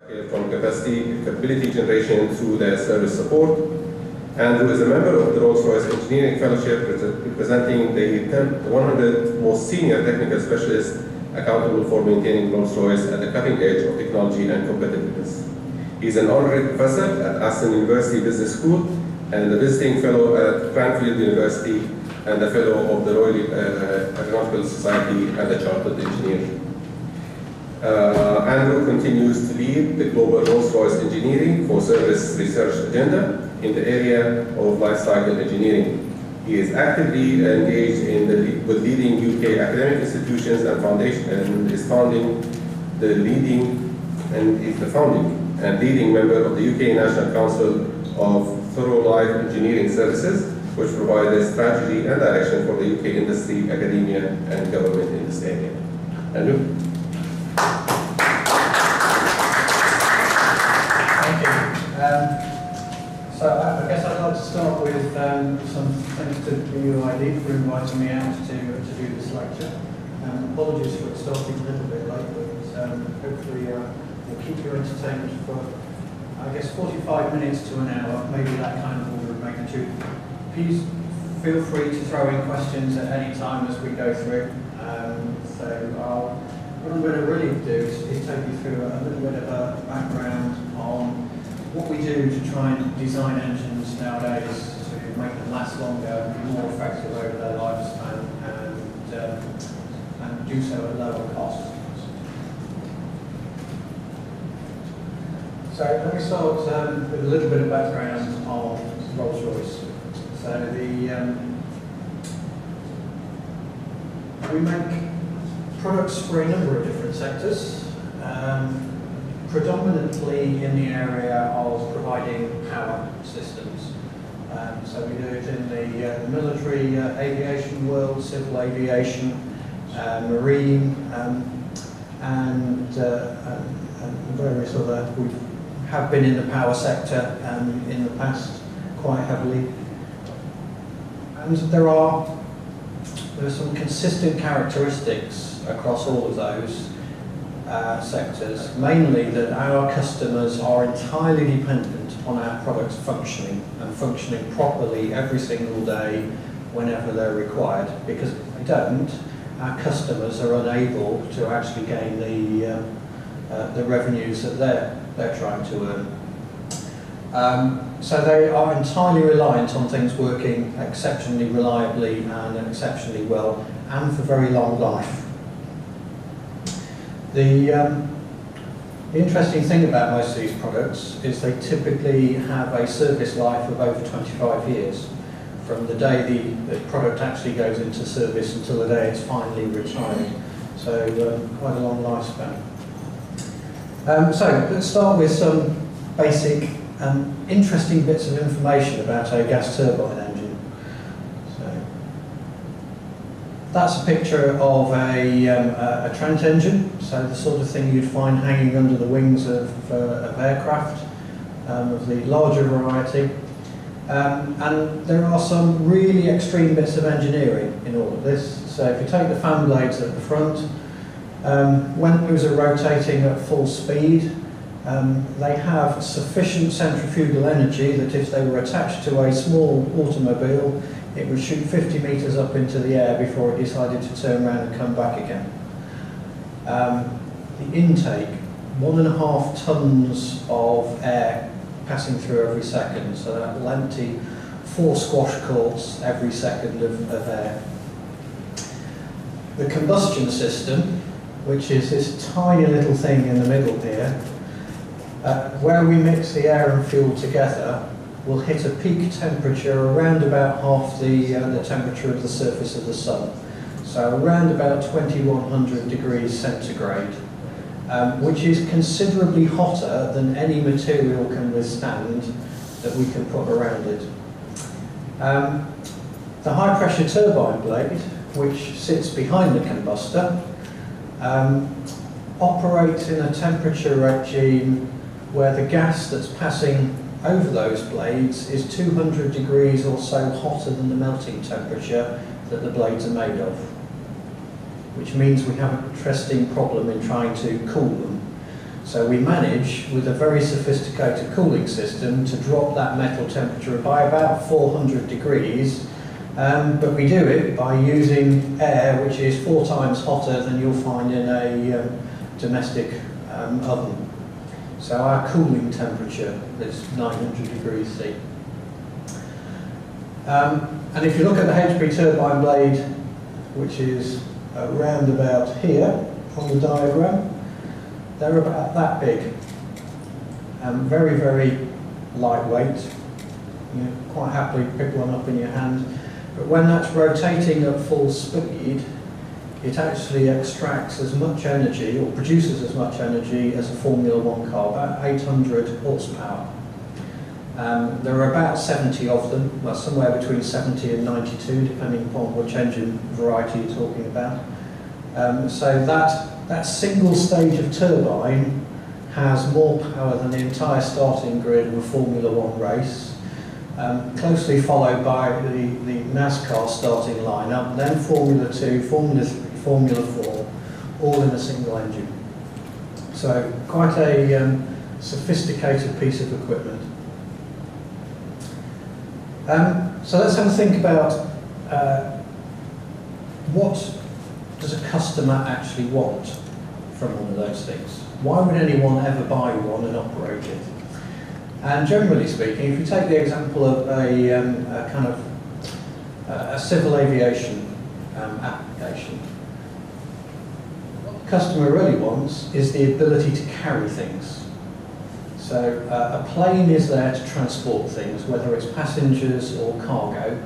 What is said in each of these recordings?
From capability generation through the service support, and who is a member of the Rolls-Royce Engineering Fellowship, representing the 100 most senior technical specialists accountable for maintaining Rolls-Royce at the cutting edge of technology and competitiveness. He's an honorary professor at Aston University Business School and a visiting fellow at Cranfield University and a fellow of the Royal Aeronautical Society and a chartered engineer. Andrew continues to lead the global Rolls-Royce engineering for service research agenda in the area of lifecycle engineering. He is actively engaged with leading UK academic institutions and foundation, and is the founding and leading member of the UK National Council of Thorough Life Engineering Services, which provide a strategy and direction for the UK industry, academia, and government in this area. Andrew? Thank you. So I guess I'd like to start with some thanks to the UID for inviting me out to do this lecture. Apologies for starting a little bit late, but hopefully we'll keep you entertained for, I guess, 45 minutes to an hour, maybe that kind of order of magnitude. Please feel free to throw in questions at any time as we go through. What I'm going to really do is take you through a little bit of a background on what we do to try and design engines nowadays to make them last longer, be more effective over their lifespan, and do so at lower cost. So let me start with a little bit of background on Rolls-Royce. So we make products for a number of different sectors, predominantly in the area of providing power systems. So we do it in the military aviation world, civil aviation, marine, and various other. We have been in the power sector in the past quite heavily. And there are some consistent characteristics across all of those sectors, mainly that our customers are entirely dependent on our products functioning properly every single day whenever they're required, because if they don't, our customers are unable to actually gain the revenues that they're trying to earn. So they are entirely reliant on things working exceptionally reliably and exceptionally well, and for very long life. The interesting thing about most of these products is they typically have a service life of over 25 years, from the day the product actually goes into service until the day it's finally retired. So quite a long lifespan. So let's start with some basic interesting bits of information about a gas turbine engine. So that's a picture of a Trent engine, so the sort of thing you'd find hanging under the wings of aircraft of the larger variety. And there are some really extreme bits of engineering in all of this. So if you take the fan blades at the front, when those are rotating at full speed, they have sufficient centrifugal energy that if they were attached to a small automobile, it would shoot 50 metres up into the air before it decided to turn around and come back again. The intake, 1.5 tons of air passing through every second, so that will empty 4 squash courts every second of air. The combustion system, which is this tiny little thing in the middle here, where we mix the air and fuel together, will hit a peak temperature around about half the temperature of the surface of the sun. So around about 2100 degrees centigrade, which is considerably hotter than any material can withstand that we can put around it. The high pressure turbine blade, which sits behind the combustor, operates in a temperature regime where the gas that's passing over those blades is 200 degrees or so hotter than the melting temperature that the blades are made of, which means we have an interesting problem in trying to cool them. So we manage, with a very sophisticated cooling system, to drop that metal temperature by about 400 degrees, but we do it by using air which is 4 times hotter than you'll find in a domestic oven. So our cooling temperature is 900 degrees C. And if you look at the HP turbine blade, which is around about here on the diagram, they're about that big. Very, very lightweight. You quite happily pick one up in your hand. But when that's rotating at full speed, it actually extracts as much energy, or produces as much energy as a Formula One car, about 800 horsepower. There are about 70 of them, well, somewhere between 70 and 92, depending upon which engine variety you're talking about. So that single stage of turbine has more power than the entire starting grid of a Formula One race, closely followed by the NASCAR starting lineup, then Formula 2, Formula 3, Formula 4, all in a single engine. So quite a sophisticated piece of equipment. So let's have a think about what does a customer actually want from one of those things? Why would anyone ever buy one and operate it? And generally speaking, if you take the example of a kind of a civil aviation application, what the customer really wants is the ability to carry things. So a plane is there to transport things, whether it's passengers or cargo.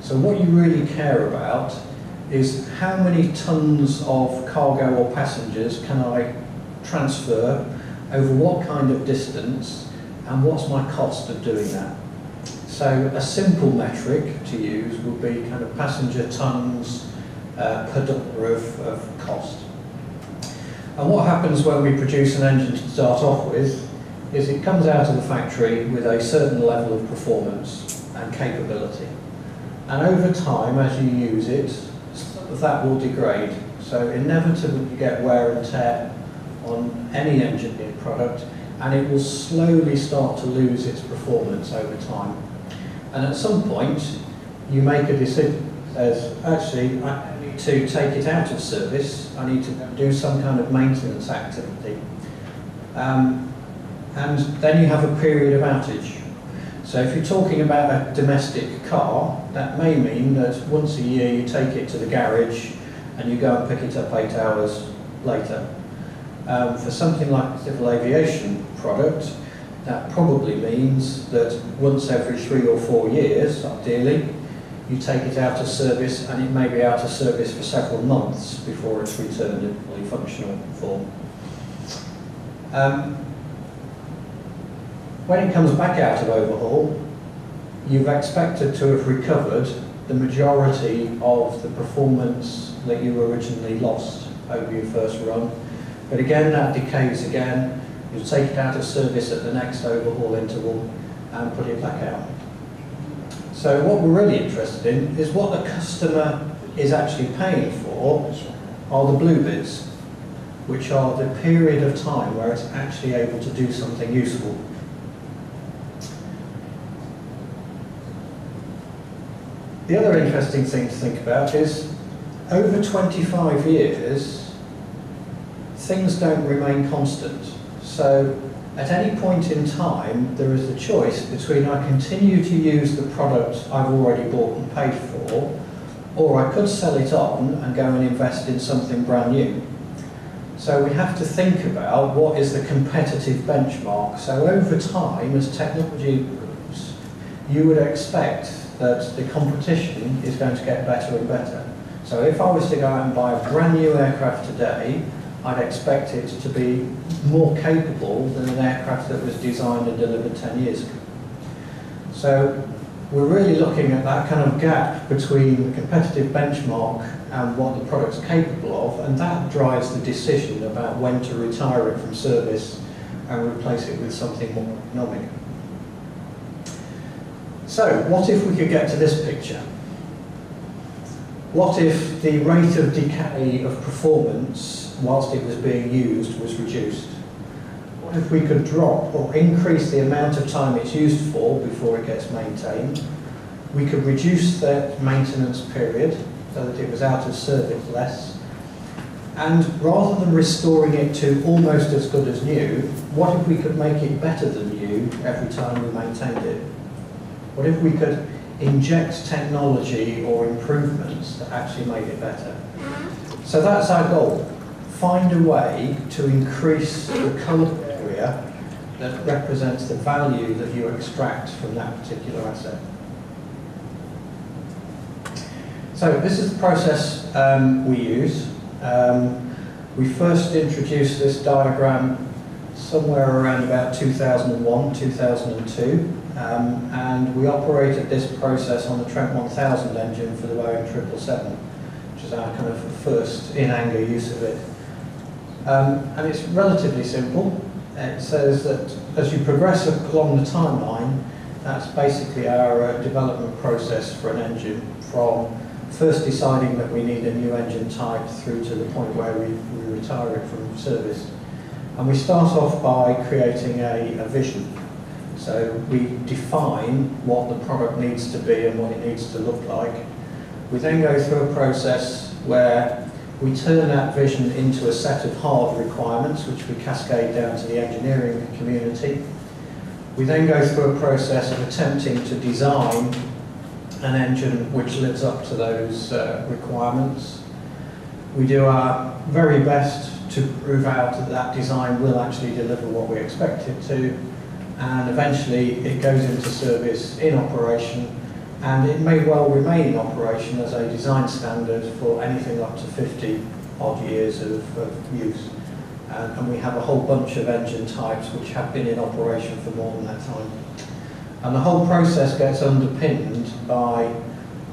So what you really care about is how many tons of cargo or passengers can I transfer, over what kind of distance, and what's my cost of doing that. So a simple metric to use would be kind of passenger tons per dollar of cost. And what happens when we produce an engine to start off with is it comes out of the factory with a certain level of performance and capability. And over time, as you use it, some of that will degrade. So inevitably you get wear and tear on any engineered product, and it will slowly start to lose its performance over time. And at some point, you make a decision that says, actually, I need to take it out of service, I need to do some kind of maintenance activity. And then you have a period of outage. So if you're talking about a domestic car, that may mean that once a year you take it to the garage and you go and pick it up 8 hours later. For something like a civil aviation product, that probably means that once every 3 or 4 years, ideally, you take it out of service, and it may be out of service for several months before it's returned in fully functional form. When it comes back out of overhaul, you've expected to have recovered the majority of the performance that you originally lost over your first run. But again, that decays again. You'll take it out of service at the next overhaul interval and put it back out. So what we're really interested in is what the customer is actually paying for are the blue bits, which are the period of time where it's actually able to do something useful. The other interesting thing to think about is, over 25 years, things don't remain constant. So at any point in time, there is the choice between I continue to use the product I've already bought and paid for, or I could sell it on and go and invest in something brand new. So we have to think about what is the competitive benchmark. So over time, as technology improves, you would expect that the competition is going to get better and better. So if I was to go out and buy a brand new aircraft today, I'd expect it to be more capable than an aircraft that was designed and delivered 10 years ago. So we're really looking at that kind of gap between the competitive benchmark and what the product's capable of, and that drives the decision about when to retire it from service and replace it with something more economic. So, what if we could get to this picture? What if the rate of decay of performance whilst it was being used was reduced? if we could drop or increase the amount of time it's used for before it gets maintained. We could reduce the maintenance period so that it was out of service less. And rather than restoring it to almost as good as new, what if we could make it better than new every time we maintained it? What if we could inject technology or improvements that actually made it better? So that's our goal. Find a way to increase the colour area that represents the value that you extract from that particular asset. So this is the process we use. We first introduced this diagram somewhere around about 2001, 2002, and we operated this process on the Trent 1000 engine for the Boeing 777, which is our kind of first in-anger use of it. And it's relatively simple. It says that as you progress along the timeline, that's basically our development process for an engine, from first deciding that we need a new engine type through to the point where we retire it from service. And we start off by creating a vision. So we define what the product needs to be and what it needs to look like. We then go through a process where we turn that vision into a set of hard requirements, which we cascade down to the engineering community. We then go through a process of attempting to design an engine which lives up to those requirements. We do our very best to prove out that that design will actually deliver what we expect it to, and eventually it goes into service in operation, and it may well remain in operation as a design standard for anything up to 50 odd years of use. And we have a whole bunch of engine types which have been in operation for more than that time. And the whole process gets underpinned by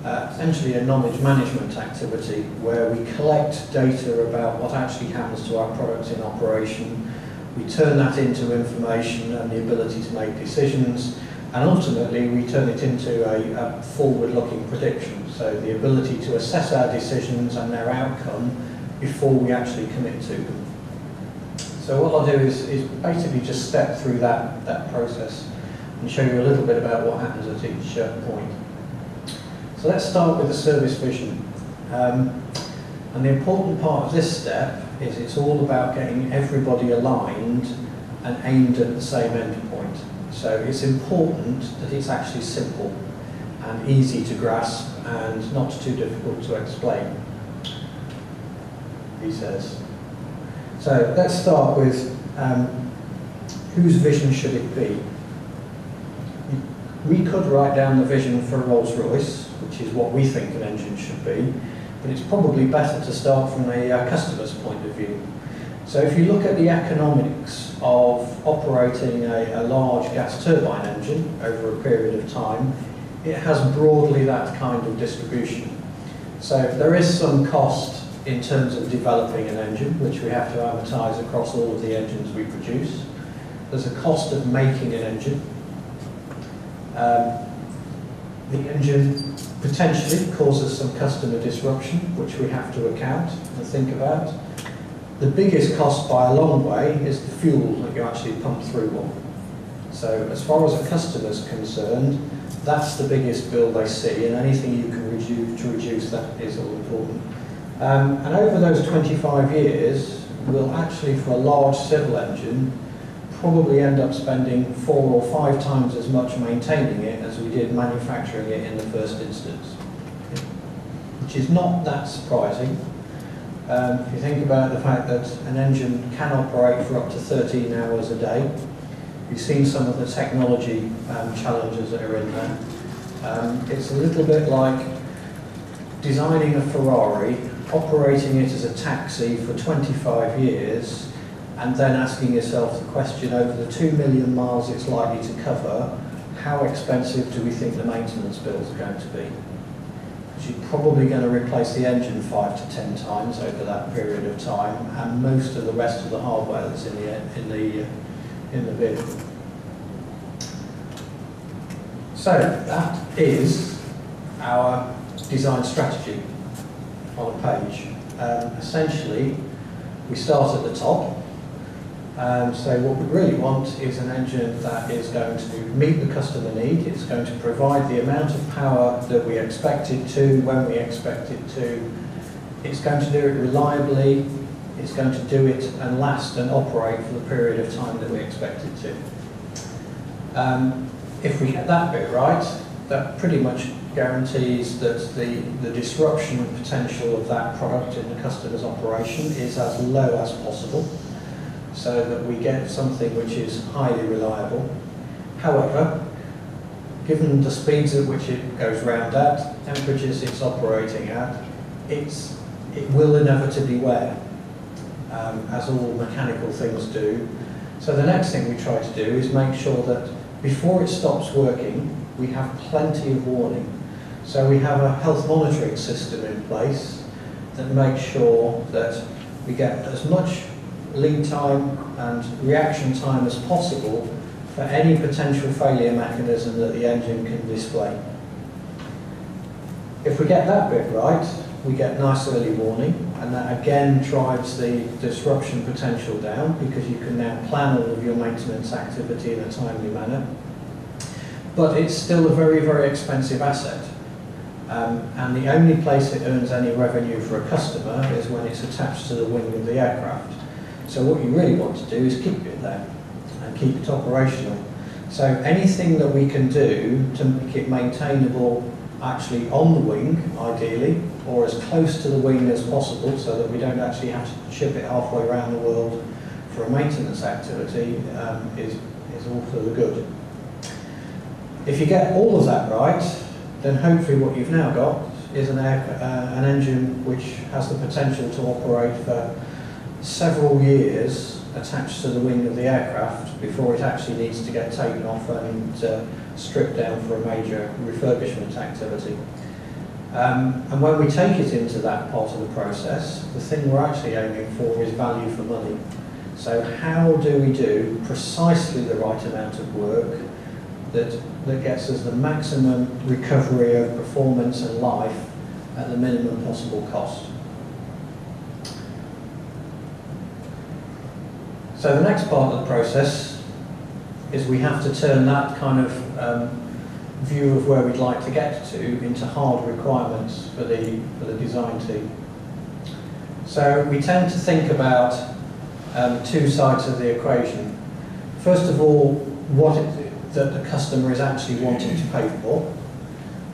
essentially a knowledge management activity where we collect data about what actually happens to our products in operation. We turn that into information and the ability to make decisions, and ultimately we turn it into a forward-looking prediction, so the ability to assess our decisions and their outcome before we actually commit to them. So what I'll do is basically just step through that process and show you a little bit about what happens at each point. So let's start with the service vision. And the important part of this step is it's all about getting everybody aligned and aimed at the same end point. So it's important that it's actually simple and easy to grasp and not too difficult to explain, he says. So let's start with whose vision should it be? We could write down the vision for Rolls-Royce, which is what we think an engine should be, but it's probably better to start from a customer's point of view. So if you look at the economics of operating a large gas turbine engine over a period of time, it has broadly that kind of distribution. So there is some cost in terms of developing an engine, which we have to amortise across all of the engines we produce. There's a cost of making an engine. The engine potentially causes some customer disruption, which we have to account and think about. The biggest cost by a long way is the fuel that you actually pump through one. So as far as a customer's concerned, that's the biggest bill they see, and anything you can reduce to reduce that is all important. And over those 25 years, we'll actually, for a large civil engine, probably end up spending 4 or 5 times as much maintaining it as we did manufacturing it in the first instance, which is not that surprising. If you think about the fact that an engine can operate for up to 13 hours a day, you've seen some of the technology challenges that are in there. It's a little bit like designing a Ferrari, operating it as a taxi for 25 years, and then asking yourself the question, over the 2 million miles it's likely to cover, how expensive do we think the maintenance bills are going to be? Because you're probably going to replace the engine 5 to 10 times over that period of time, and most of the rest of the hardware that's in the vehicle. So that is our design strategy on a page. Essentially, we start at the top. So what we really want is an engine that is going to meet the customer need. It's going to provide the amount of power that we expect it to, when we expect it to. It's going to do it reliably. It's going to do it and last and operate for the period of time that we expect it to. If we get that bit right, that pretty much guarantees that the disruption potential of that product in the customer's operation is as low as possible, so that we get something which is highly reliable. However, given the speeds at which it goes round at, temperatures it's operating at, it will inevitably wear, as all mechanical things do. So the next thing we try to do is make sure that before it stops working, we have plenty of warning. So we have a health monitoring system in place that makes sure that we get as much lead time and reaction time as possible for any potential failure mechanism that the engine can display. If we get that bit right, we get nice early warning, and that again drives the disruption potential down, because you can now plan all of your maintenance activity in a timely manner. But it's still a very, very expensive asset. And the only place it earns any revenue for a customer is when it's attached to the wing of the aircraft. So what you really want to do is keep it there and keep it operational. So anything that we can do to make it maintainable actually on the wing, ideally, or as close to the wing as possible, so that we don't actually have to ship it halfway around the world for a maintenance activity, is all for the good. If you get all of that right, then hopefully what you've now got is an engine which has the potential to operate for several years attached to the wing of the aircraft before it actually needs to get taken off and stripped down for a major refurbishment activity. And when we take it into that part of the process, the thing we're actually aiming for is value for money. So how do we do precisely the right amount of work that gets us the maximum recovery of performance and life at the minimum possible cost? So the next part of the process is we have to turn that kind of view of where we'd like to get to into hard requirements for the design team. So we tend to think about two sides of the equation. First of all, what is it that the customer is actually wanting to pay for?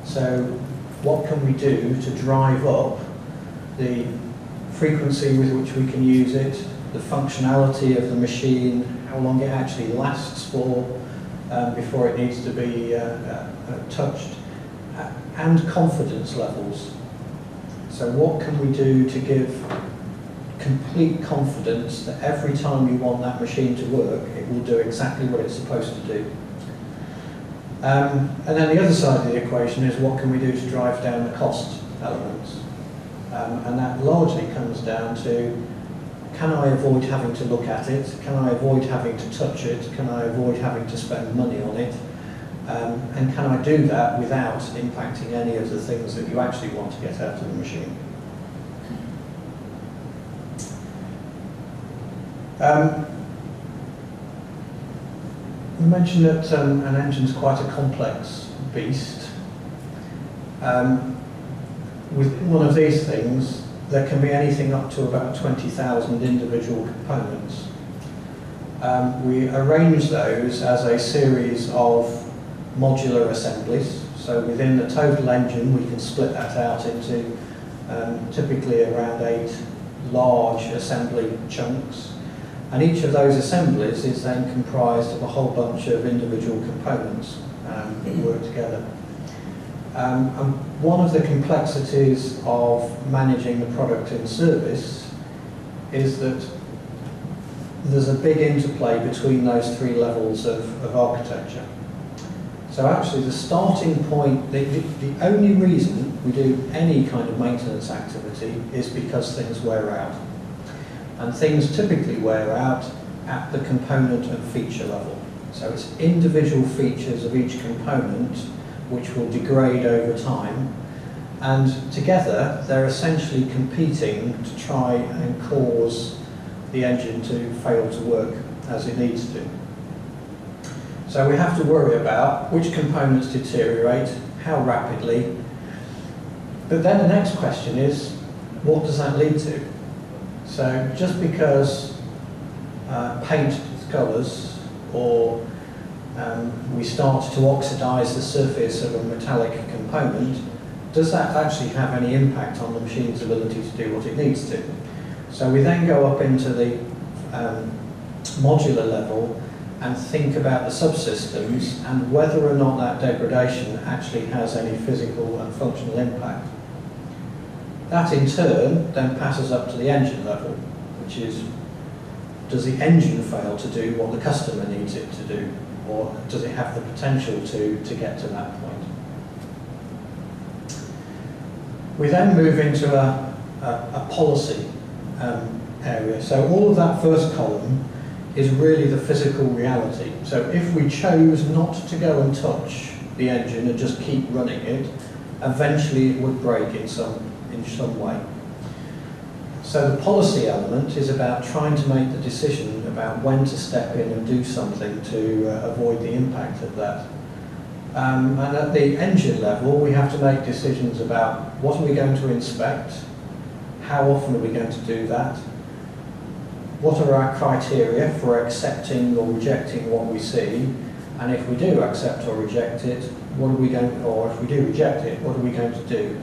So what can we do to drive up the frequency with which we can use it, the functionality of the machine, how long it actually lasts for before it needs to be touched, and confidence levels. So what can we do to give complete confidence that every time you want that machine to work, it will do exactly what it's supposed to do? And then the other side of the equation is what can we do to drive down the cost elements? And that largely comes down to, can I avoid having to look at it? Can I avoid having to touch it? Can I avoid having to spend money on it? And can I do that without impacting any of the things that you actually want to get out of the machine? We mentioned that an engine's quite a complex beast. Within one of these things, there can be anything up to about 20,000 individual components. We arrange those as a series of modular assemblies. So within the total engine, we can split that out into typically around 8 large assembly chunks. And each of those assemblies is then comprised of a whole bunch of individual components that work together. And one of the complexities of managing the product in service is that there's a big interplay between those 3 levels of architecture. So actually the starting point, the only reason we do any kind of maintenance activity is because things wear out. And things typically wear out at the component and feature level. So it's individual features of each component which will degrade over time, and together they're essentially competing to try and cause the engine to fail to work. as it needs to. So we have to worry about which components deteriorate, how rapidly. But then the next question is, what does that lead to? So just because paint discolours or we start to oxidize the surface of a metallic component, does that actually have any impact on the machine's ability to do what it needs to? So we then go up into the modular level and think about the subsystems and whether or not that degradation actually has any physical and functional impact. That in turn then passes up to the engine level, which is, does the engine fail to do what the customer needs it to do, or does it have the potential to get to that point? We then move into a policy area. So all of that first column is really the physical reality. So if we chose not to go and touch the engine and just keep running it, eventually it would break in some way. So the policy element is about trying to make the decision about when to step in and do something to avoid the impact of that. And at the engine level, we have to make decisions about what are we going to inspect, how often are we going to do that, what are our criteria for accepting or rejecting what we see, and if we do accept or reject it, what are we going, or if we do reject it, what are we going to do?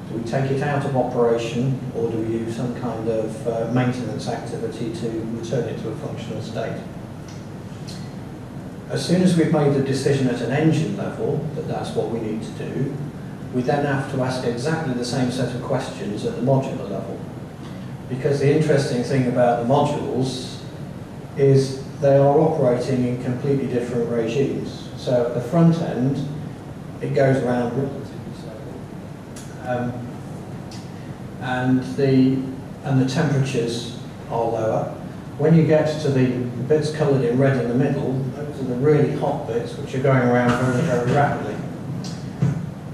Do we take it out of operation, or do we use some kind of maintenance activity to return it to a functional state? As soon as we've made the decision at an engine level that that's what we need to do, we then have to ask exactly the same set of questions at the modular level. Because the interesting thing about the modules is they are operating in completely different regimes. So at the front end, it goes around relatively slowly. And the temperatures are lower. When you get to the bits coloured in red in the middle, those are the really hot bits which are going around very, very rapidly.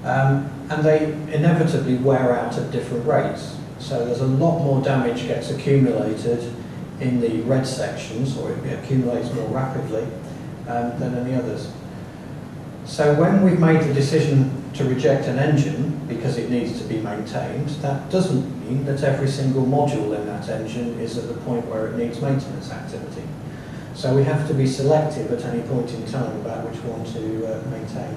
And they inevitably wear out at different rates. So there's a lot more damage gets accumulated in the red sections, or it accumulates more rapidly than in the others. So when we've made the decision to reject an engine because it needs to be maintained, that doesn't mean that every single module in that engine is at the point where it needs maintenance activity. So we have to be selective at any point in time about which one to maintain.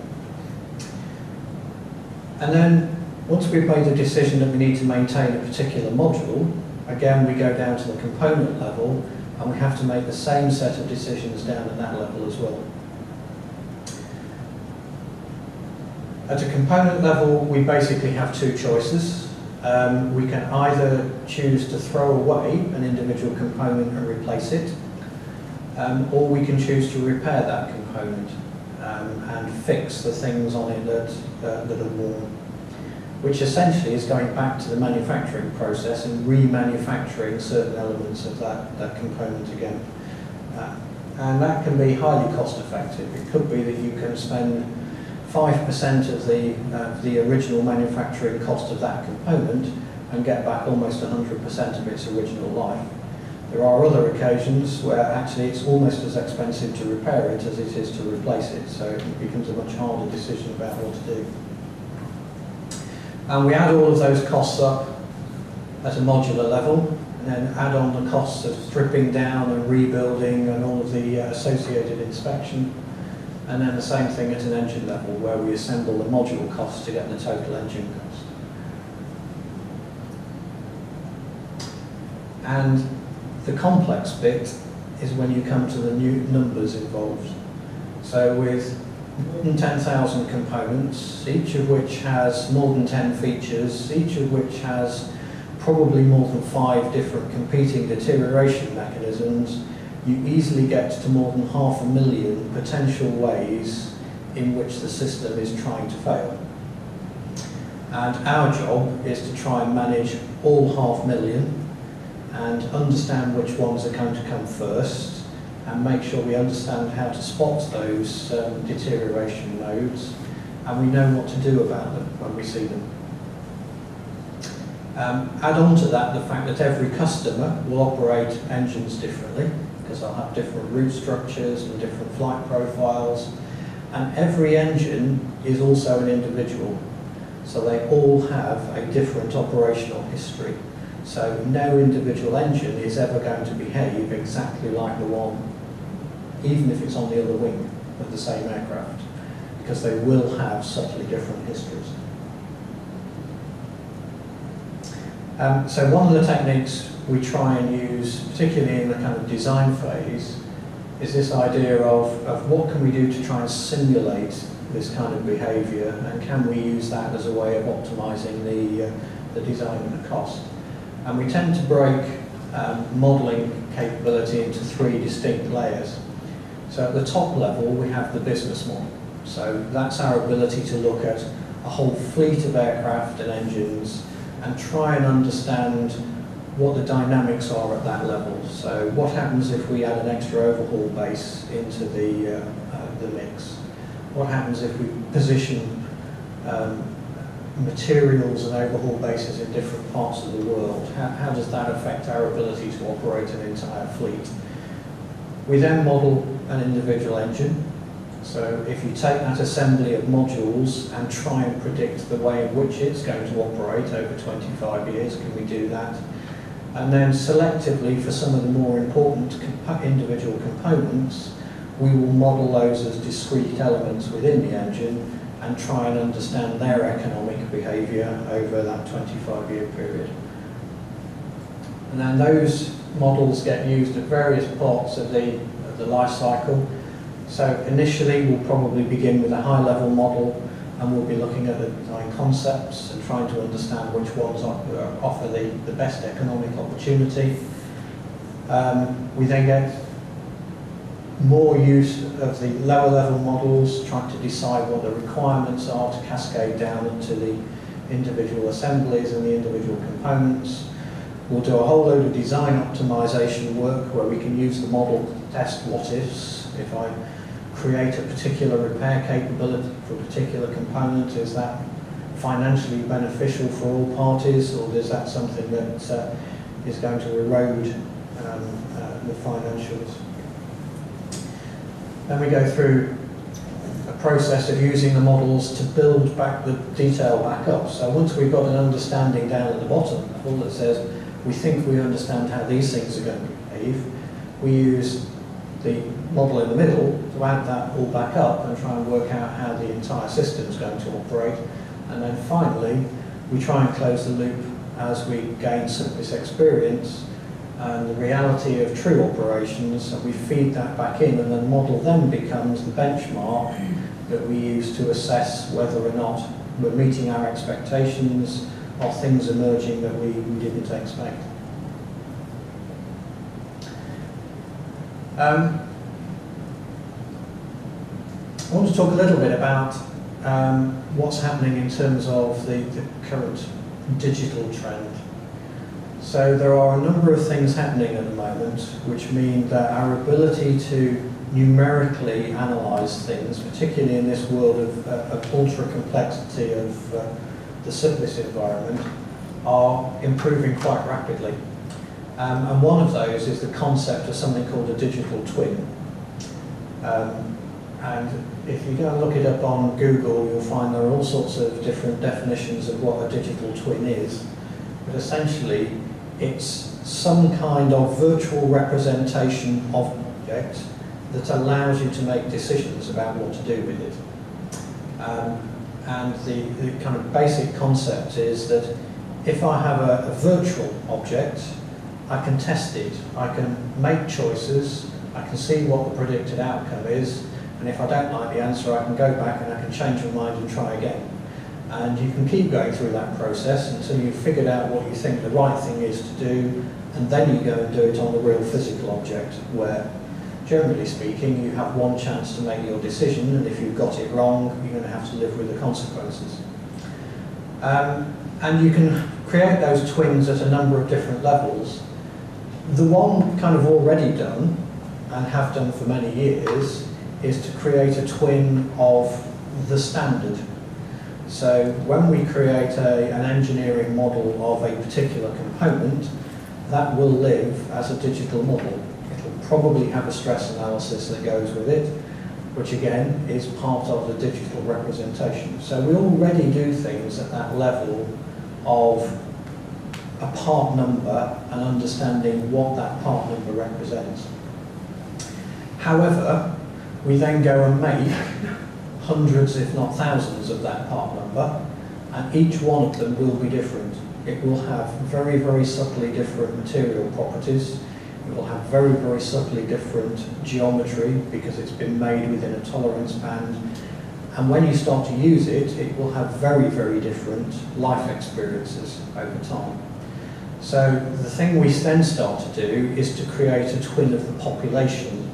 And then once we've made the decision that we need to maintain a particular module, again we go down to the component level and we have to make the same set of decisions down at that level as well. At a component level, we basically have two choices. We can either choose to throw away an individual component and replace it, or we can choose to repair that component and fix the things on it that are worn, which essentially is going back to the manufacturing process and remanufacturing certain elements of that component again. And that can be highly cost effective. It could be that you can spend 5% of the original manufacturing cost of that component and get back almost 100% of its original life. There are other occasions where actually it's almost as expensive to repair it as it is to replace it, so it becomes a much harder decision about what to do. And we add all of those costs up at a modular level, and then add on the costs of stripping down and rebuilding and all of the associated inspection. And then the same thing at an engine level, where we assemble the module cost to get the total engine cost. And the complex bit is when you come to the new numbers involved. So with more than 10,000 components, each of which has more than 10 features, each of which has probably more than 5 different competing deterioration mechanisms, you easily get to more than 500,000 potential ways in which the system is trying to fail. And our job is to try and manage all 500,000 and understand which ones are going to come first and make sure we understand how to spot those deterioration modes, and we know what to do about them when we see them. Add on to that the fact that every customer will operate engines differently, because because they'll have different root structures and different flight profiles. And every engine is also an individual. So they all have a different operational history. So no individual engine is ever going to behave exactly like the one, even if it's on the other wing of the same aircraft, because they will have subtly different histories. So one of the techniques we try and use, particularly in the kind of design phase, is this idea of what can we do to try and simulate this kind of behaviour, and can we use that as a way of optimising the design and the cost. And we tend to break modelling capability into three distinct layers. So at the top level we have the business model. So that's our ability to look at a whole fleet of aircraft and engines and try and understand what the dynamics are at that level. So what happens if we add an extra overhaul base into the mix? What happens if we position materials and overhaul bases in different parts of the world? How does that affect our ability to operate an entire fleet? We then model an individual engine. So if you take that assembly of modules and try and predict the way in which it's going to operate over 25 years, can we do that? And then selectively, for some of the more important individual components, we will model those as discrete elements within the engine and try and understand their economic behaviour over that 25-year period. And then those models get used at various parts of the life cycle. So initially we'll probably begin with a high-level model, and we'll be looking at the design concepts and trying to understand which ones offer the best economic opportunity. We then get more use of the lower level models, trying to decide what the requirements are to cascade down into the individual assemblies and the individual components. We'll do a whole load of design optimization work where we can use the model to test what ifs. If I create a particular repair capability for a particular component, is that financially beneficial for all parties, or is that something that is going to erode the financials? Then we go through a process of using the models to build back the detail back up. So once we've got an understanding down at the bottom level that says we think we understand how these things are going to behave, we use the model in the middle to add that all back up and try and work out how the entire system is going to operate. And then finally, we try and close the loop as we gain this experience and the reality of true operations, and we feed that back in, and the model then becomes the benchmark that we use to assess whether or not we're meeting our expectations, or things emerging that we didn't expect. I want to talk a little bit about what's happening in terms of the current digital trend. So there are a number of things happening at the moment which mean that our ability to numerically analyse things, particularly in this world of ultra complexity of the surface environment, are improving quite rapidly. And one of those is the concept of something called a digital twin. And if you go and look it up on Google, you'll find there are all sorts of different definitions of what a digital twin is. But essentially, it's some kind of virtual representation of an object that allows you to make decisions about what to do with it. And the kind of basic concept is that if I have a virtual object, I can test it, I can make choices, I can see what the predicted outcome is, and if I don't like the answer, I can go back and I can change my mind and try again. And you can keep going through that process until you've figured out what you think the right thing is to do, and then you go and do it on the real physical object, where, generally speaking, you have one chance to make your decision, and if you've got it wrong, you're going to have to live with the consequences. And you can create those twins at a number of different levels. The one kind of already done, and have done for many years, is to create a twin of the standard. So when we create an engineering model of a particular component, that will live as a digital model. It'll probably have a stress analysis that goes with it, which again is part of the digital representation. So we already do things at that level of a part number and understanding what that part number represents. However, we then go and make hundreds, if not thousands, of that part number, and each one of them will be different. It will have very, very subtly different material properties. It will have very, very subtly different geometry because it's been made within a tolerance band. And when you start to use it, it will have very, very different life experiences over time. So the thing we then start to do is to create a twin of the population,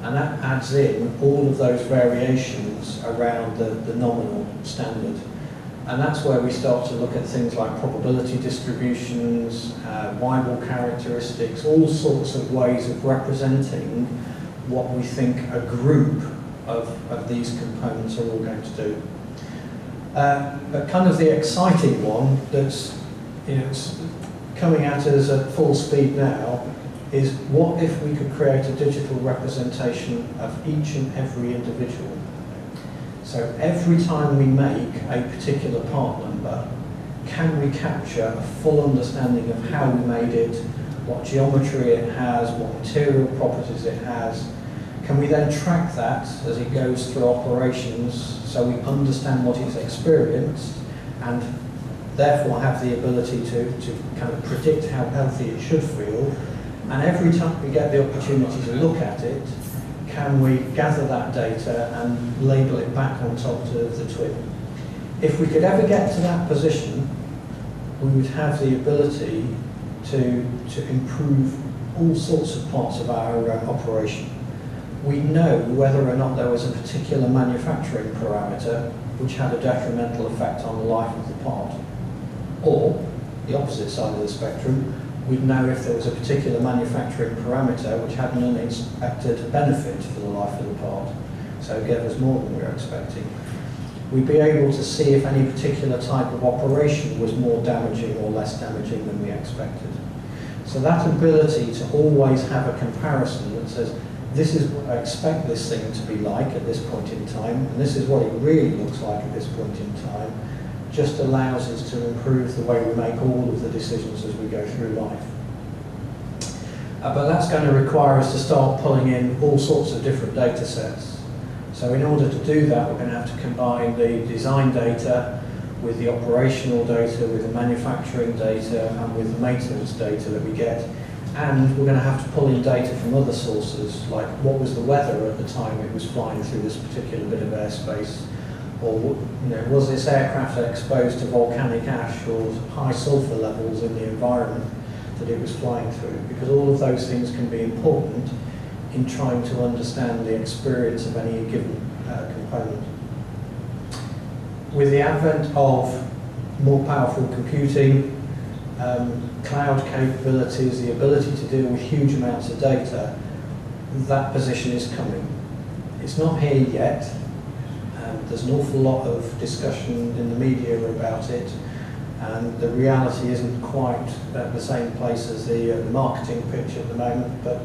and that adds in all of those variations around the nominal standard. And that's where we start to look at things like probability distributions, Weibull characteristics, all sorts of ways of representing what we think a group of these components are all going to do. But kind of the exciting one that's it's coming at us at full speed now is what if we could create a digital representation of each and every individual. So every time we make a particular part number, can we capture a full understanding of how we made it, what geometry it has, what material properties it has? Can we then track that as it goes through operations so we understand what it's experienced and therefore have the ability to kind of predict how healthy it should feel? And every time we get the opportunity to look at it, can we gather that data and label it back on top of the twin? If we could ever get to that position, we would have the ability to improve all sorts of parts of our operation. We know whether or not there was a particular manufacturing parameter which had a detrimental effect on the life of the part. Or, the opposite side of the spectrum, we'd know if there was a particular manufacturing parameter which had an unexpected benefit for the life of the part, so it gave us more than we were expecting. We'd be able to see if any particular type of operation was more damaging or less damaging than we expected. So that ability to always have a comparison that says, this is what I expect this thing to be like at this point in time, and this is what it really looks like at this point in time, just allows us to improve the way we make all of the decisions as we go through life. But that's going to require us to start pulling in all sorts of different data sets. So in order to do that, we're going to have to combine the design data with the operational data, with the manufacturing data, and with the maintenance data that we get. And we're going to have to pull in data from other sources, like what was the weather at the time it was flying through this particular bit of airspace, or was this aircraft exposed to volcanic ash or high sulfur levels in the environment that it was flying through, because all of those things can be important in trying to understand the experience of any given component. With the advent of more powerful computing, cloud capabilities, the ability to deal with huge amounts of data, that position is coming. It's not here yet. There's an awful lot of discussion in the media about it, and the reality isn't quite at the same place as the marketing pitch at the moment, but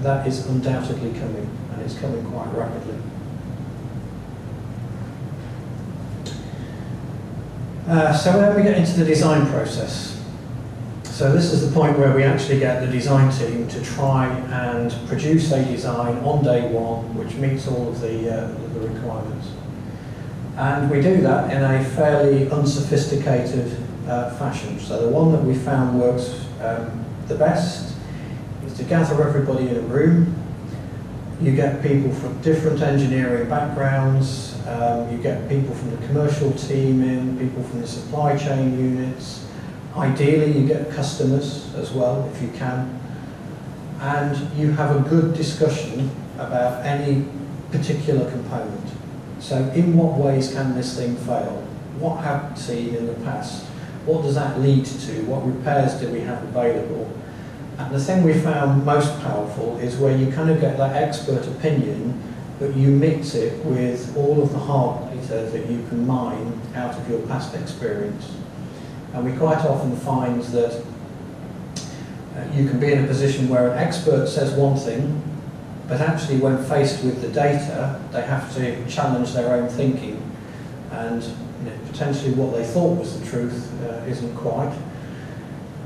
that is undoubtedly coming, and it's coming quite rapidly. So then we get into the design process. So this is the point where we actually get the design team to try and produce a design on day one which meets all of the requirements. And we do that in a fairly unsophisticated fashion. So the one that we found works the best is to gather everybody in a room. You get people from different engineering backgrounds, you get people from the commercial team in, people from the supply chain units. Ideally you get customers as well if you can. And you have a good discussion about any particular component. So in what ways can this thing fail? What have we seen in the past? What does that lead to? What repairs do we have available? And the thing we found most powerful is where you kind of get that expert opinion, but you mix it with all of the hard data that you can mine out of your past experience. And we quite often find that you can be in a position where an expert says one thing, But actually, when faced with the data, they have to challenge their own thinking, and potentially what they thought was the truth isn't quite.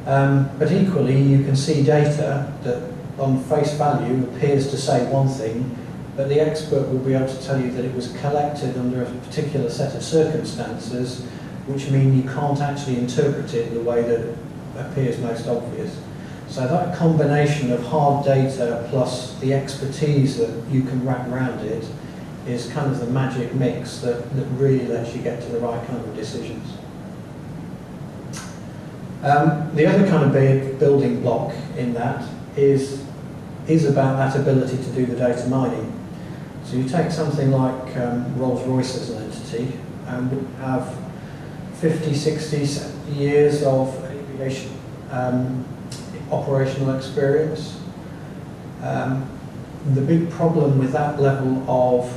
But equally, you can see data that on face value appears to say one thing, but the expert will be able to tell you that it was collected under a particular set of circumstances, which mean you can't actually interpret it the way that appears most obvious. So that combination of hard data plus the expertise that you can wrap around it is kind of the magic mix that really lets you get to the right kind of decisions. The other kind of big building block in that is about that ability to do the data mining. So you take something like Rolls-Royce as an entity, and we have 50, 60, 70 years of aviation operational experience. The big problem with that level of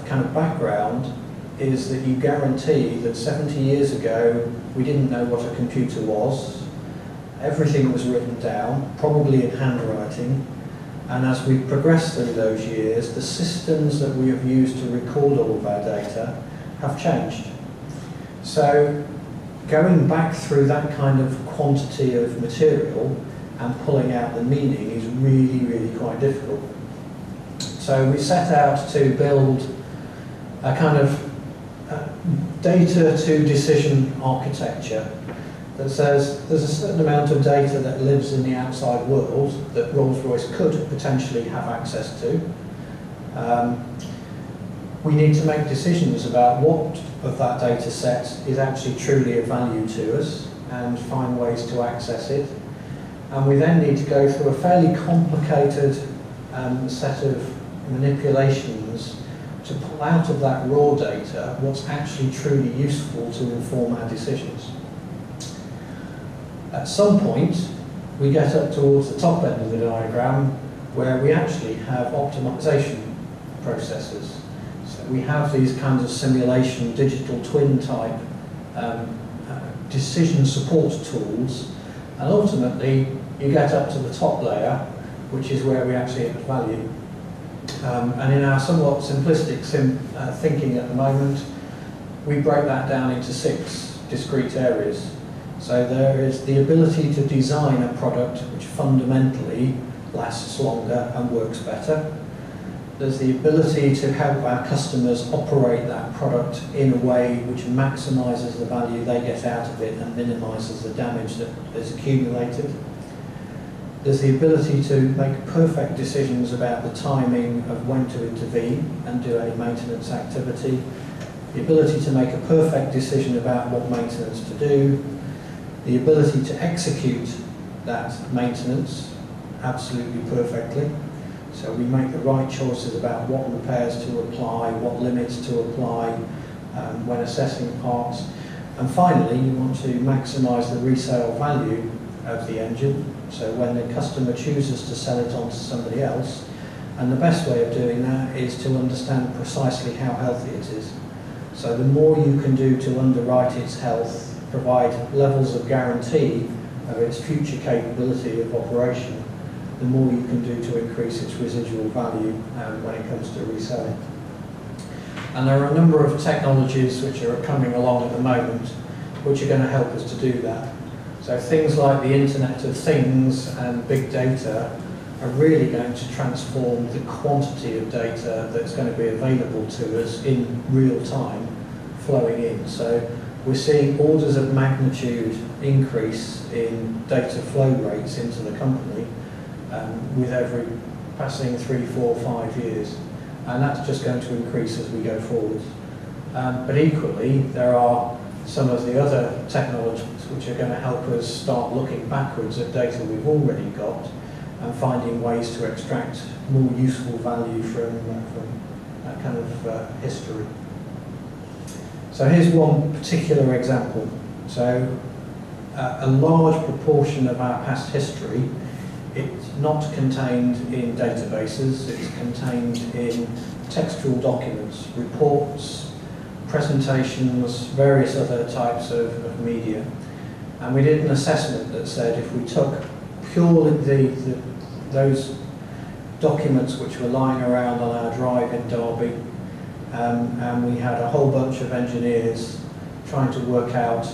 kind of background is that you guarantee that 70 years ago we didn't know what a computer was. Everything was written down, probably in handwriting, and as we progressed through those years, the systems that we have used to record all of our data have changed. So going back through that kind of quantity of material and pulling out the meaning is really, really quite difficult. So we set out to build a kind of data to decision architecture that says there's a certain amount of data that lives in the outside world that Rolls-Royce could potentially have access to. We need to make decisions about what of that data set is actually truly of value to us and find ways to access it. And we then need to go through a fairly complicated set of manipulations to pull out of that raw data what's actually truly useful to inform our decisions. At some point, we get up towards the top end of the diagram where we actually have optimization processes. So we have these kinds of simulation, digital twin type decision support tools, and ultimately you get up to the top layer, which is where we actually add value. And in our somewhat simplistic thinking at the moment, we break that down into 6 discrete areas. So there is the ability to design a product which fundamentally lasts longer and works better. There's the ability to help our customers operate that product in a way which maximises the value they get out of it and minimises the damage that is accumulated. There's the ability to make perfect decisions about the timing of when to intervene and do any maintenance activity. The ability to make a perfect decision about what maintenance to do. The ability to execute that maintenance absolutely perfectly. So we make the right choices about what repairs to apply, what limits to apply when assessing parts. And finally, you want to maximise the resale value of the engine. So when the customer chooses to sell it on to somebody else, and the best way of doing that is to understand precisely how healthy it is. So the more you can do to underwrite its health, provide levels of guarantee of its future capability of operation, the more you can do to increase its residual value when it comes to reselling. And there are a number of technologies which are coming along at the moment which are going to help us to do that. So things like the Internet of Things and big data are really going to transform the quantity of data that's going to be available to us in real time flowing in. So we're seeing orders of magnitude increase in data flow rates into the company with every passing 3, 4, 5 years. And that's just going to increase as we go forward. But equally, there are some of the other technologies which are going to help us start looking backwards at data we've already got and finding ways to extract more useful value from that kind of history. So here's one particular example. So a large proportion of our past history, it's not contained in databases, it's contained in textual documents, reports, presentations, various other types of media. And we did an assessment that said if we took purely those documents which were lying around on our drive in Derby, and we had a whole bunch of engineers trying to work out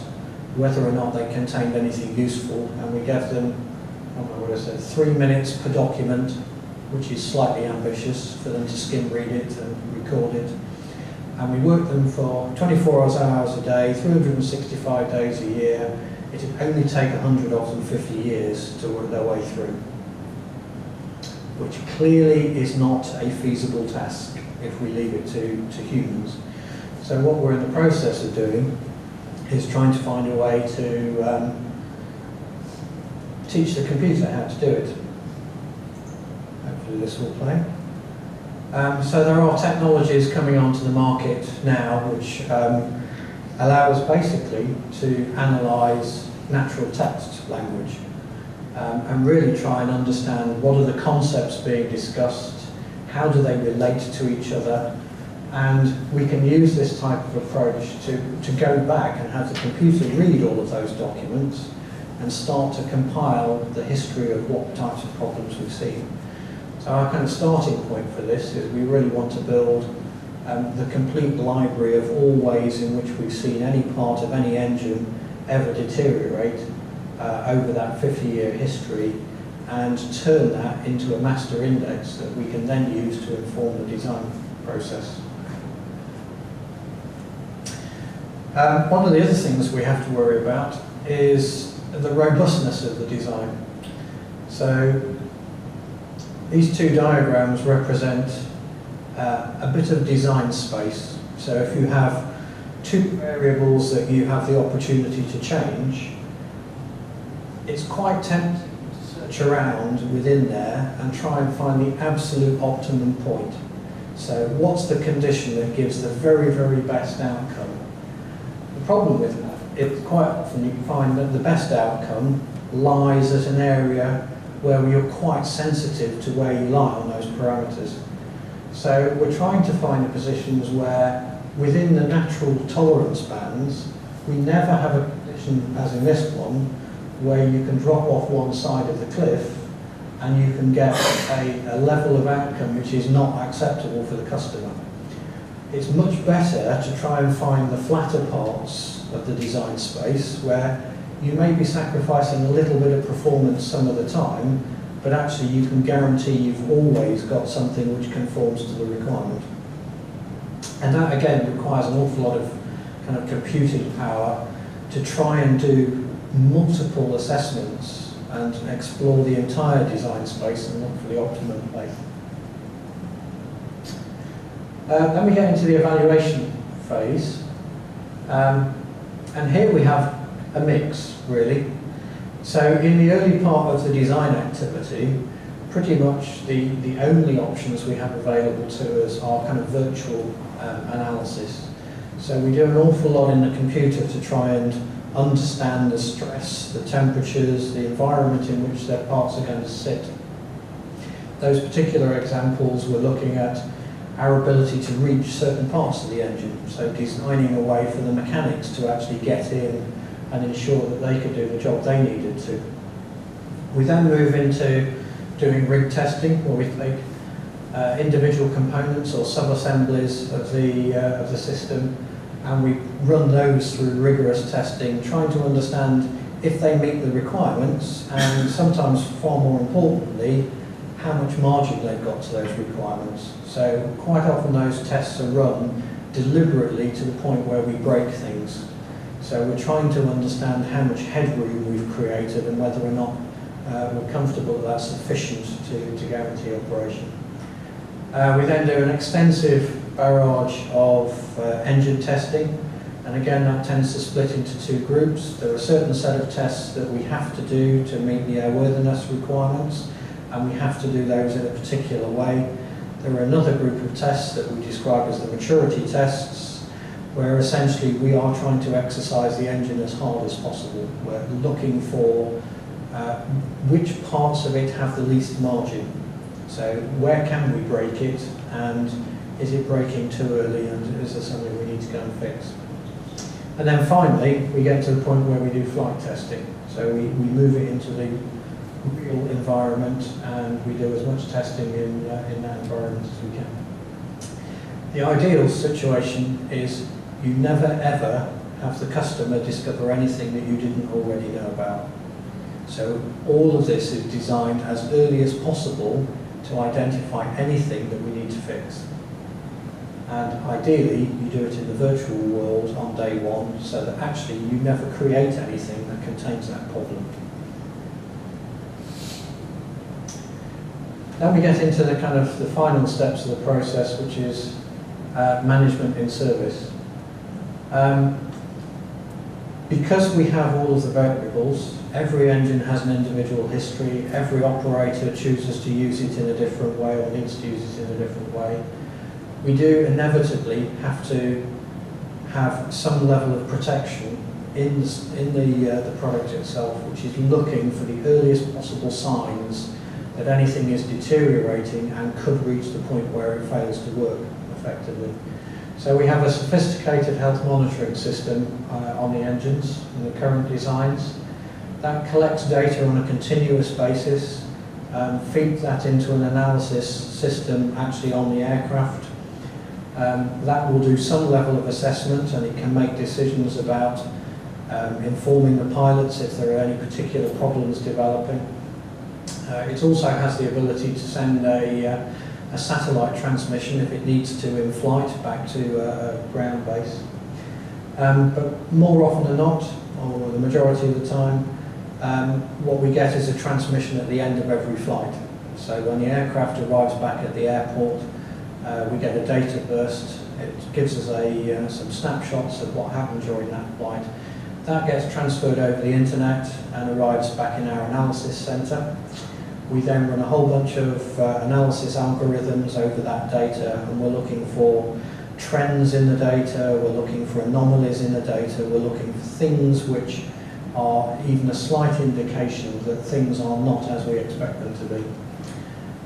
whether or not they contained anything useful, and we gave them, I don't know what I said, 3 minutes per document, which is slightly ambitious for them to skim read it and record it. And we worked them for 24 hours a day, 365 days a year. It would only take 100 of them 50 years to work their way through, which clearly is not a feasible task if we leave it to humans. So what we're in the process of doing is trying to find a way to teach the computer how to do it. Hopefully this will play. So there are technologies coming onto the market now which allow us basically to analyse natural text language and really try and understand what are the concepts being discussed, how do they relate to each other, and we can use this type of approach to go back and have the computer read all of those documents and start to compile the history of what types of problems we've seen. So our kind of starting point for this is we really want to build the complete library of all ways in which we've seen any part of any engine ever deteriorate over that 50-year history, and turn that into a master index that we can then use to inform the design process. One of the other things we have to worry about is the robustness of the design. So these two diagrams represent a bit of design space. So if you have two variables that you have the opportunity to change, it's quite tempting to search around within there and try and find the absolute optimum point. So what's the condition that gives the very, very best outcome? The problem with that is quite often you find that the best outcome lies at an area where you're quite sensitive to where you lie on those parameters. So we're trying to find the positions where, within the natural tolerance bands, we never have a condition, as in this one, where you can drop off one side of the cliff and you can get a level of outcome which is not acceptable for the customer. It's much better to try and find the flatter parts of the design space where you may be sacrificing a little bit of performance some of the time, but actually you can guarantee you've always got something which conforms to the requirement. And that again requires an awful lot of kind of computing power to try and do multiple assessments and explore the entire design space and look for the optimum place. Then we get into the evaluation phase, and here we have a mix, really. So in the early part of the design activity, pretty much the only options we have available to us are kind of virtual analysis. So we do an awful lot in the computer to try and understand the stress, the temperatures, the environment in which their parts are going to sit. Those particular examples we're looking at our ability to reach certain parts of the engine, so designing a way for the mechanics to actually get in and ensure that they could do the job they needed to. We then move into doing rig testing, where we take individual components or sub-assemblies of the system, and we run those through rigorous testing, trying to understand if they meet the requirements, and sometimes far more importantly, how much margin they've got to those requirements. So quite often those tests are run deliberately to the point where we break things. So we're trying to understand how much headroom we've created and whether or not we're comfortable that that's sufficient to guarantee operation. We then do an extensive barrage of engine testing, and again that tends to split into two groups. There are a certain set of tests that we have to do to meet the airworthiness requirements, and we have to do those in a particular way. There are another group of tests that we describe as the maturity tests, where essentially we are trying to exercise the engine as hard as possible. We're looking for which parts of it have the least margin. So where can we break it, and is it breaking too early, and is there something we need to go and fix? And then finally, we get to the point where we do flight testing. So we move it into the real environment, and we do as much testing in that environment as we can. The ideal situation is you never ever have the customer discover anything that you didn't already know about. So all of this is designed as early as possible to identify anything that we need to fix. And ideally, you do it in the virtual world on day one, so that actually you never create anything that contains that problem. Then we get into the kind of the final steps of the process, which is management in service. Because we have all of the variables, every engine has an individual history, every operator chooses to use it in a different way or needs to use it in a different way. We do inevitably have to have some level of protection in the product itself, which is looking for the earliest possible signs that anything is deteriorating and could reach the point where it fails to work effectively. So we have a sophisticated health monitoring system on the engines in the current designs that collects data on a continuous basis, feeds that into an analysis system actually on the aircraft. That will do some level of assessment, and it can make decisions about informing the pilots if there are any particular problems developing. It also has the ability to send a satellite transmission if it needs to in flight back to a ground base. But more often than not, or the majority of the time, what we get is a transmission at the end of every flight. So when the aircraft arrives back at the airport, we get a data burst. It gives us some snapshots of what happened during that flight. That gets transferred over the internet and arrives back in our analysis centre. We then run a whole bunch of analysis algorithms over that data, and we're looking for trends in the data, we're looking for anomalies in the data, we're looking for things which are even a slight indication that things are not as we expect them to be.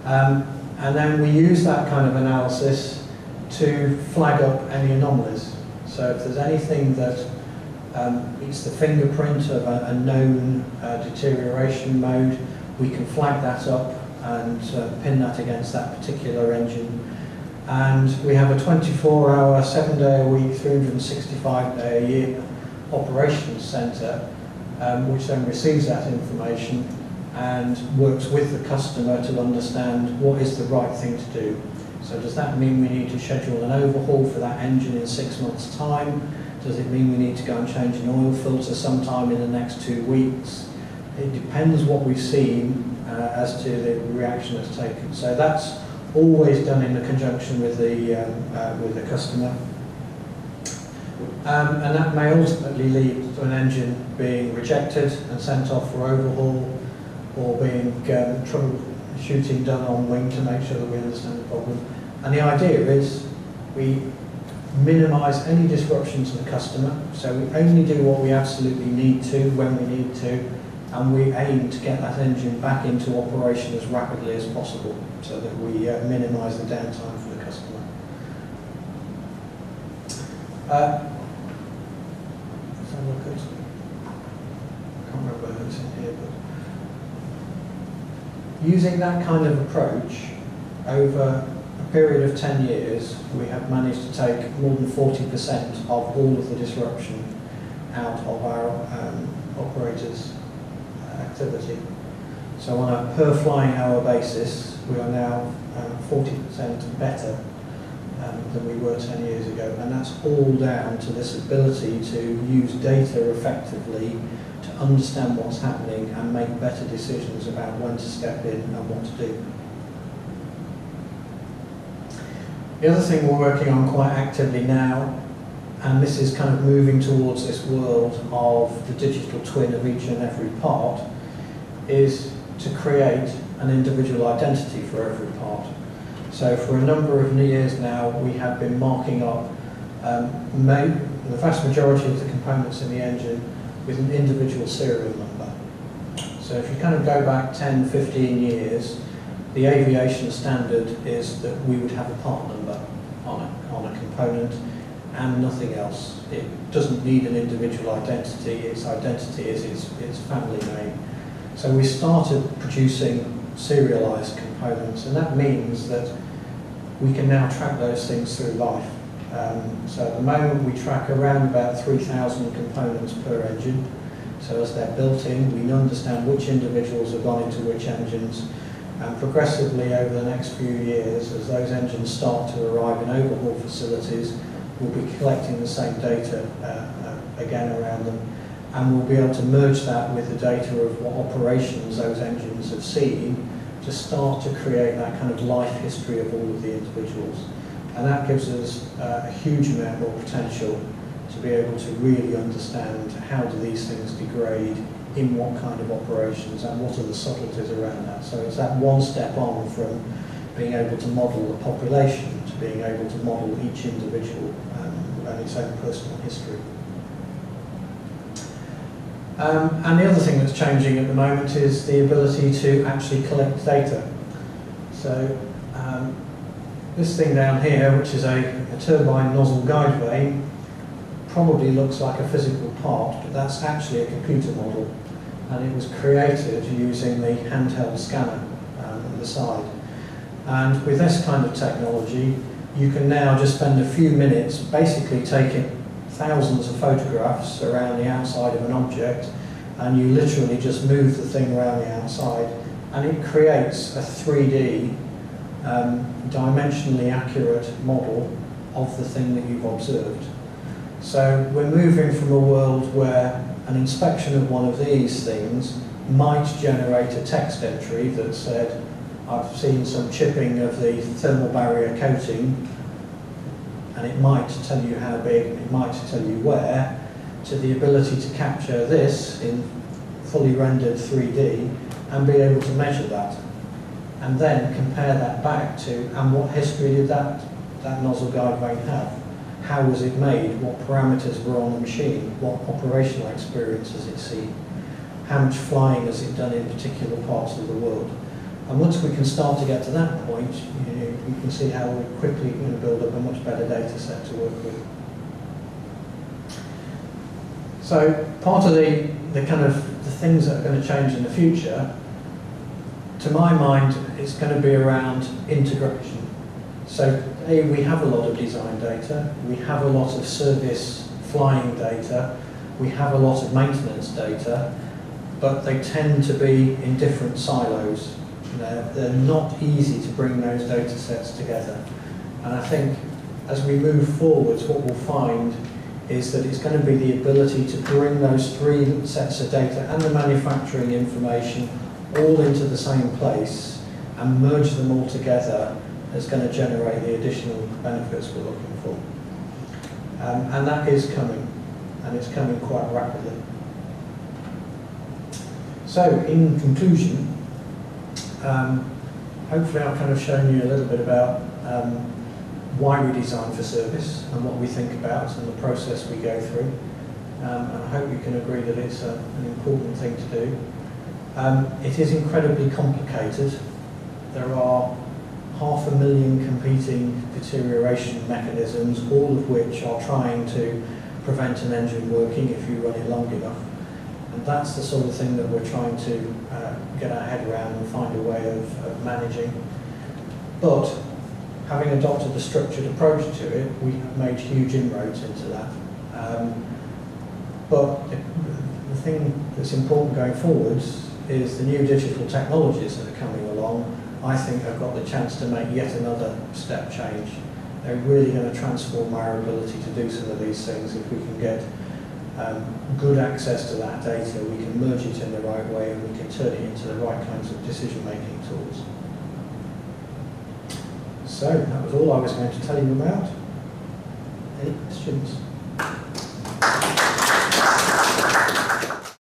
And then we use that kind of analysis to flag up any anomalies. So if there's anything that meets the fingerprint of a known deterioration mode, we can flag that up and pin that against that particular engine. And we have a 24-hour, 7-day-a-week, 365-day-a-year operations centre, which then receives that information and works with the customer to understand what is the right thing to do. So does that mean we need to schedule an overhaul for that engine in 6 months' time? Does it mean we need to go and change an oil filter sometime in the next 2 weeks? It depends what we've seen as to the reaction that's taken. So that's always done in conjunction with the customer. And that may ultimately lead to an engine being rejected and sent off for overhaul, or being troubleshooting done on wing to make sure that we understand the problem. And the idea is we minimise any disruption to the customer, so we only do what we absolutely need to when we need to, and we aim to get that engine back into operation as rapidly as possible so that we minimise the downtime for the customer. Let's have a look at, I can't remember whether it's in here, but using that kind of approach over a period of 10 years, we have managed to take more than 40% of all of the disruption out of our operators' activity. So on a per flying hour basis, we are now 40% better than we were 10 years ago, and that's all down to this ability to use data effectively to understand what's happening and make better decisions about when to step in and what to do. The other thing we're working on quite actively now, and this is kind of moving towards this world of the digital twin of each and every part, is to create an individual identity for every part. So for a number of years now, we have been marking up the vast majority of the components in the engine with an individual serial number. So if you kind of go back 10, 15 years, the aviation standard is that we would have a part number on a component and nothing else. It doesn't need an individual identity. Its identity is its family name. So we started producing serialized components, and that means that we can now track those things through life. So at the moment we track around about 3,000 components per engine. So as they're built in, we understand which individuals have gone into which engines, and progressively over the next few years, as those engines start to arrive in overhaul facilities, we'll be collecting the same data again around them, and we'll be able to merge that with the data of what operations those engines have seen to start to create that kind of life history of all of the individuals. And that gives us a huge amount more potential to be able to really understand how do these things degrade, in what kind of operations, and what are the subtleties around that. So it's that one step on from being able to model the population to being able to model each individual and its own personal history. And the other thing that's changing at the moment is the ability to actually collect data. So this thing down here, which is a turbine nozzle guide vane, probably looks like a physical part, but that's actually a computer model, and it was created using the handheld scanner at the side. And with this kind of technology, you can now just spend a few minutes basically taking thousands of photographs around the outside of an object, and you literally just move the thing around the outside, and it creates a 3D dimensionally accurate model of the thing that you've observed. So we're moving from a world where an inspection of one of these things might generate a text entry that said, I've seen some chipping of the thermal barrier coating, and it might tell you how big, it might tell you where, to the ability to capture this in fully rendered 3D and be able to measure that. And then compare that back to, and what history did that nozzle guide vane have? How was it made? What parameters were on the machine? What operational experience has it seen? How much flying has it done in particular parts of the world? And once we can start to get to that point, you can see how we're quickly going to build up a much better data set to work with. So part of the kind of the things that are going to change in the future, to my mind, it's going to be around integration. So we have a lot of design data, we have a lot of service flying data, we have a lot of maintenance data, but they tend to be in different silos. They're not easy to bring those data sets together. And I think as we move forwards, what we'll find is that it's going to be the ability to bring those three sets of data and the manufacturing information all into the same place and merge them all together that's going to generate the additional benefits we're looking for. And that is coming, and it's coming quite rapidly. So, in conclusion, hopefully I've kind of shown you a little bit about why we design for service and what we think about and the process we go through. And I hope you can agree that it's an important thing to do. It is incredibly complicated. There are 500,000 competing deterioration mechanisms, all of which are trying to prevent an engine working if you run it long enough. And that's the sort of thing that we're trying to get our head around and find a way of managing. But having adopted a structured approach to it, we have made huge inroads into that. But the thing that's important going forwards is the new digital technologies that are coming along, I think have got the chance to make yet another step change. They're really going to transform our ability to do some of these things if we can get good access to that data, we can merge it in the right way, and we can turn it into the right kinds of decision-making tools. So that was all I was going to tell you about. Any questions?